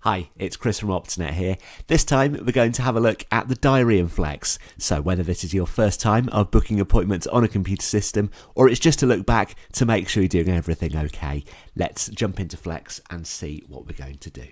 Hi, it's Chris from Optinet here. This time we're going to have a look at the diary in Flex. So whether this is your first time of booking appointments on a computer system or it's just to look back to make sure you're doing everything okay, let's jump into Flex and see what we're going to do.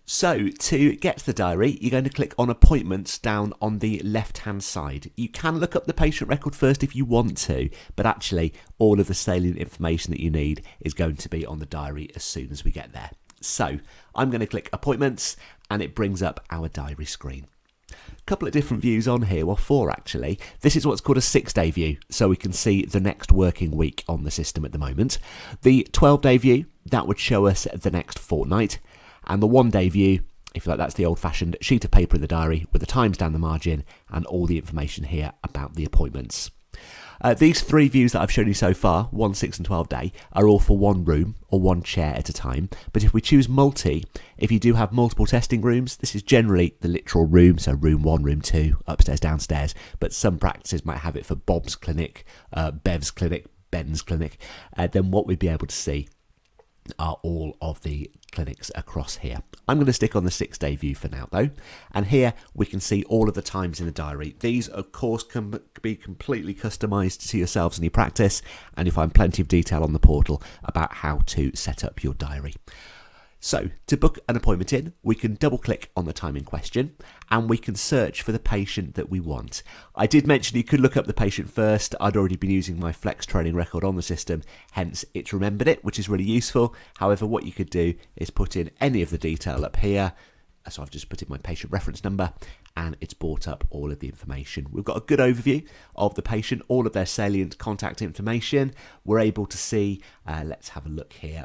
So to get to the diary, you're going to click on appointments down on the left hand side. You can look up the patient record first if you want to, but actually all of the salient information that you need is going to be on the diary as soon as we get there. So I'm going to click appointments and it brings up our diary screen. A couple of different views on here, well 4 actually. This is what's called a 6-day view, so we can see the next working week on the system at the moment. The 12-day view, that would show us the next fortnight. And the 1-day view, if you like, that's the old-fashioned sheet of paper in the diary with the times down the margin and all the information here about the appointments. These 3 views that I've shown you so far, 1, 6 and 12-day, are all for one room or one chair at a time. But if we choose multi, if you do have multiple testing rooms, this is generally the literal room, so room 1, room 2, upstairs, downstairs. But some practices might have it for Bob's clinic, Bev's clinic, Ben's clinic. Then what we'd be able to see are all of the clinics across here. I'm going to stick on the 6-day view for now though, and here we can see all of the times in the diary. These of course can be completely customized to yourselves and your practice, and you'll find plenty of detail on the portal about how to set up your diary. So to book an appointment in, we can double click on the time in question and we can search for the patient that we want. I did mention you could look up the patient first. I'd already been using my Flex training record on the system, hence it's remembered it, which is really useful. However, what you could do is put in any of the detail up here. So I've just put in my patient reference number and it's brought up all of the information. We've got a good overview of the patient, all of their salient contact information. We're able to see, let's have a look here,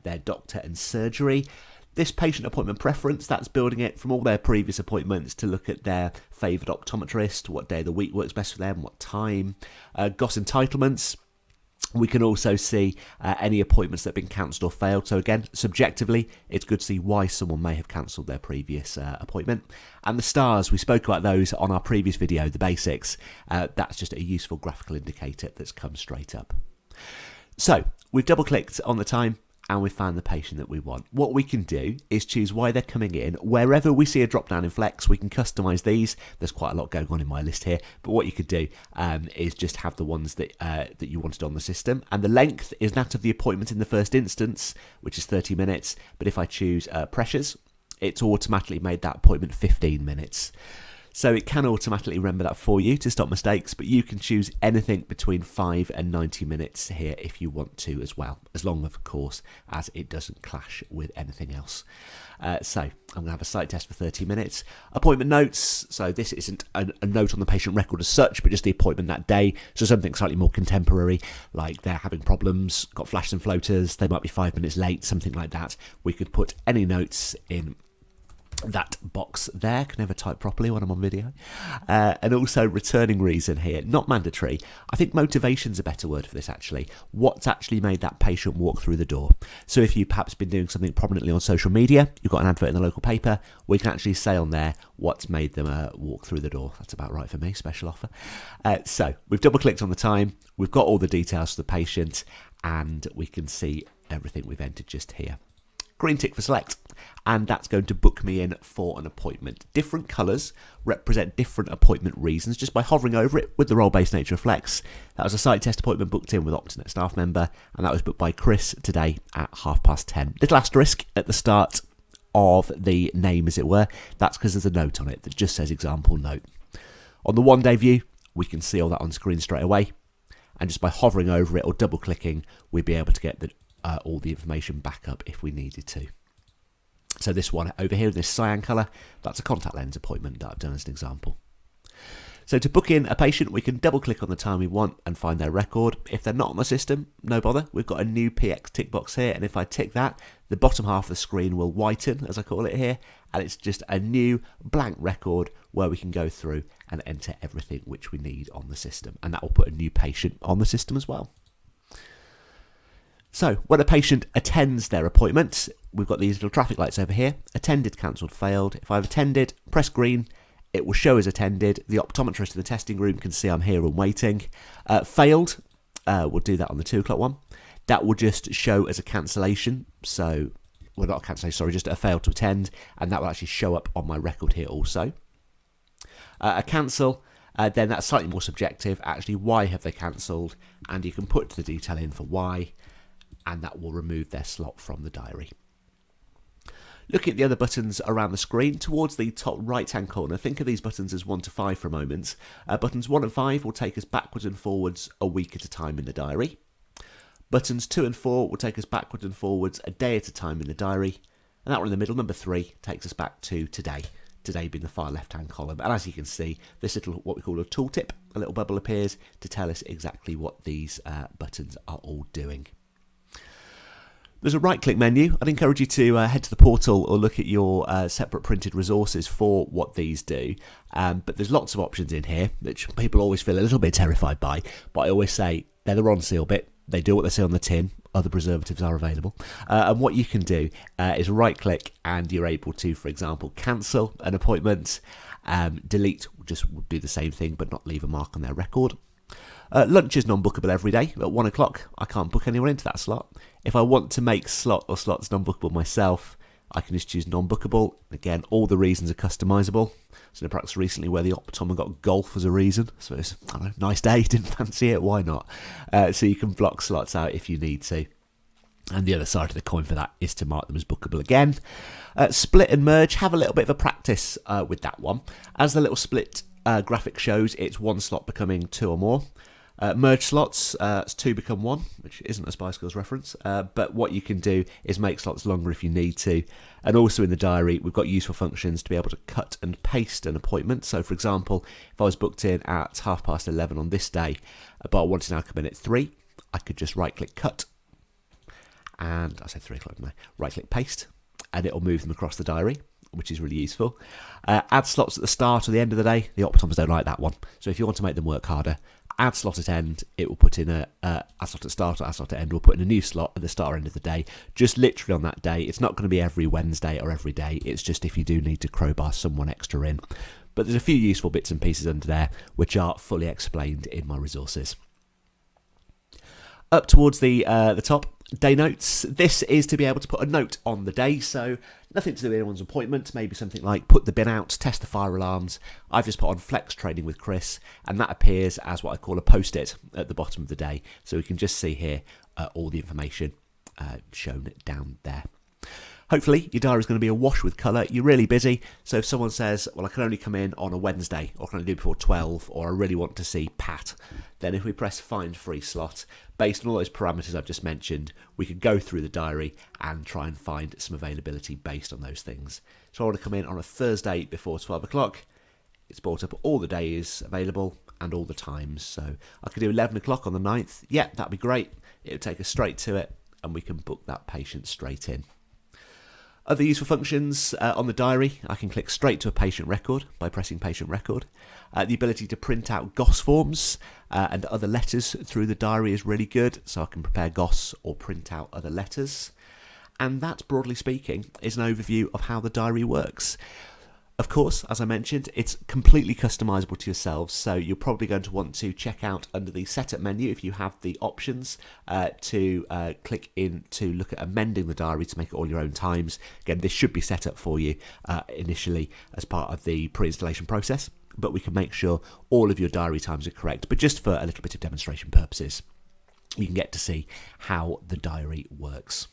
their doctor and surgery. This patient appointment preference, that's building it from all their previous appointments to look at their favoured optometrist, what day of the week works best for them, what time. GOS entitlements. We can also see any appointments that have been cancelled or failed. So again, subjectively, it's good to see why someone may have cancelled their previous appointment. And the stars, we spoke about those on our previous video, the basics. That's just a useful graphical indicator that's come straight up. So we've double clicked on the time and we found the patient that we want. What we can do is choose why they're coming in. Wherever we see a drop down in Flex, we can customize these. There's quite a lot going on in my list here, but what you could do is just have the ones that that you wanted on the system. And the length is that of the appointment in the first instance, which is 30 minutes. But if I choose pressures, it's automatically made that appointment 15 minutes. So it can automatically remember that for you to stop mistakes, but you can choose anything between 5 and 90 minutes here if you want to as well, as long of course as it doesn't clash with anything else. So I'm going to have a site test for 30 minutes. Appointment notes, so this isn't a note on the patient record as such, but just the appointment that day. So something slightly more contemporary, like they're having problems, got flashes and floaters, they might be 5 minutes late, something like that. We could put any notes in that box there. Can never type properly when I'm on video. And also returning reason here, not mandatory. I think motivation's a better word for this actually. What's actually made that patient walk through the door? So if you've perhaps been doing something prominently on social media, you've got an advert in the local paper, we can actually say on there what's made them walk through the door. That's about right for me, special offer. So we've double clicked on the time, we've got all the details for the patient, and we can see everything we've entered just here. Green tick for select, and that's going to book me in for an appointment. Different colours represent different appointment reasons just by hovering over it with the role-based nature of Flex. That was a site test appointment booked in with Optinet staff member, and that was booked by Chris today at 10:30. Little asterisk at the start of the name, as it were. That's because there's a note on it that just says example note. On the 1-day view, we can see all that on screen straight away, and just by hovering over it or double-clicking, we'd be able to get all the information back up if we needed to. So this one over here, this cyan colour, that's a contact lens appointment that I've done as an example. So to book in a patient, we can double click on the time we want and find their record. If they're not on the system, no bother. We've got a new PX tick box here, and if I tick that, the bottom half of the screen will whiten, as I call it here, and it's just a new blank record where we can go through and enter everything which we need on the system, and that will put a new patient on the system as well. So when a patient attends their appointment, we've got these little traffic lights over here. Attended, cancelled, failed. If I've attended, press green, it will show as attended. The optometrist in the testing room can see I'm here and waiting. Failed, we'll do that on the 2 o'clock one. That will just show as a cancellation. So well, not a cancellation, sorry, just a failed to attend, and that will actually show up on my record here also. A cancel, then that's slightly more subjective. Actually, why have they cancelled? And you can put the detail in for why, and that will remove their slot from the diary. Looking at the other buttons around the screen, towards the top right-hand corner, think of these buttons as 1 to 5 for a moment. Buttons 1 and 5 will take us backwards and forwards a week at a time in the diary. Buttons 2 and 4 will take us backwards and forwards a day at a time in the diary. And that one in the middle, number 3, takes us back to today. Today being the far left-hand column. And as you can see, this little, what we call a tooltip, a little bubble appears to tell us exactly what these buttons are all doing. There's a right-click menu. I'd encourage you to head to the portal or look at your separate printed resources for what these do. But there's lots of options in here, which people always feel a little bit terrified by. But I always say they're the on seal bit. They do what they say on the tin. Other preservatives are available. And what you can do is right-click and you're able to, for example, cancel an appointment. Delete will just do the same thing but not leave a mark on their record. Lunch is non-bookable every day. At 1 o'clock, I can't book anyone into that slot. If I want to make slot or slots non-bookable myself, I can just choose non-bookable. Again, all the reasons are customisable. So in a practice recently where the Optinet got golf as a reason. So it's, I don't know, nice day, didn't fancy it, why not? So you can block slots out if you need to. And the other side of the coin for that is to mark them as bookable again. Split and merge, have a little bit of a practice with that one. As the little split graphic shows, it's 1 slot becoming 2 or more. Merge slots, it's 2 become 1, which isn't a Spice Girls reference, but what you can do is make slots longer if you need to. And also in the diary, we've got useful functions to be able to cut and paste an appointment. So for example, if I was booked in at 11:30 on this day, but I wanted to now come in at 3, I could just right-click cut, and I said 3 o'clock, didn't I? Right-click paste, and it'll move them across the diary, which is really useful. Add slots at the start or the end of the day. The Optoms don't like that one. So if you want to make them work harder, add slot at end, it will put in add slot at start or add slot at end, will put in a new slot at the start or end of the day, just literally on that day. It's not going to be every Wednesday or every day. It's just if you do need to crowbar someone extra in. But there's a few useful bits and pieces under there, which are fully explained in my resources. Up towards the top, day notes. This is to be able to put a note on the day, so nothing to do with anyone's appointment, maybe something like put the bin out, test the fire alarms. I've just put on flex training with Chris, and that appears as what I call a post-it at the bottom of the day, so we can just see here all the information shown down there. Hopefully your diary is going to be awash with colour. You're really busy, so if someone says, well, I can only come in on a Wednesday, or can I do before 12, or I really want to see Pat, then if we press find free slot, based on all those parameters I've just mentioned, we could go through the diary and try and find some availability based on those things. So I want to come in on a Thursday before 12 o'clock. It's brought up all the days available and all the times. So I could do 11 o'clock on the 9th. Yeah, that'd be great. It would take us straight to it, and we can book that patient straight in. Other useful functions on the diary, I can click straight to a patient record by pressing patient record. The ability to print out GOS forms and other letters through the diary is really good, so I can prepare GOS or print out other letters. And that, broadly speaking, is an overview of how the diary works. Of course, as I mentioned, it's completely customizable to yourselves, so you're probably going to want to check out under the setup menu if you have the options to click in to look at amending the diary to make it all your own times. Again, this should be set up for you initially as part of the pre-installation process, but we can make sure all of your diary times are correct. But just for a little bit of demonstration purposes, you can get to see how the diary works.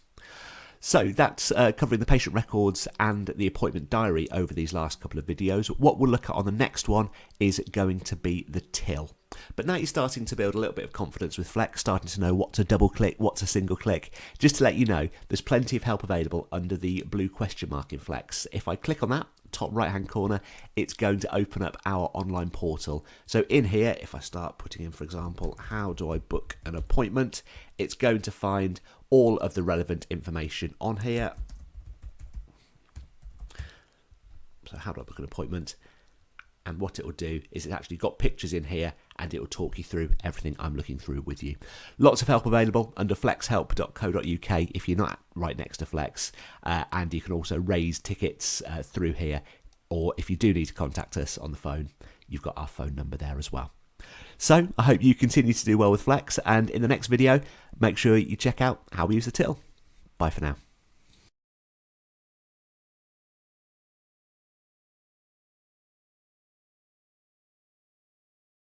So that's covering the patient records and the appointment diary over these last couple of videos. What we'll look at on the next one is going to be the till. But now you're starting to build a little bit of confidence with Flex, starting to know what to double click, what to single click. Just to let you know, there's plenty of help available under the blue question mark in Flex. If I click on that, top right hand corner, it's going to open up our online portal. So in here, if I start putting in, for example, how do I book an appointment, it's going to find all of the relevant information on here. So how do I book an appointment? And what it will do is it's actually got pictures in here, and it will talk you through everything I'm looking through with you. Lots of help available under flexhelp.co.uk if you're not right next to Flex, and you can also raise tickets through here, or if you do need to contact us on the phone, you've got our phone number there as well. So I hope you continue to do well with Flex, and in the next video, make sure you check out how we use the till. Bye for now.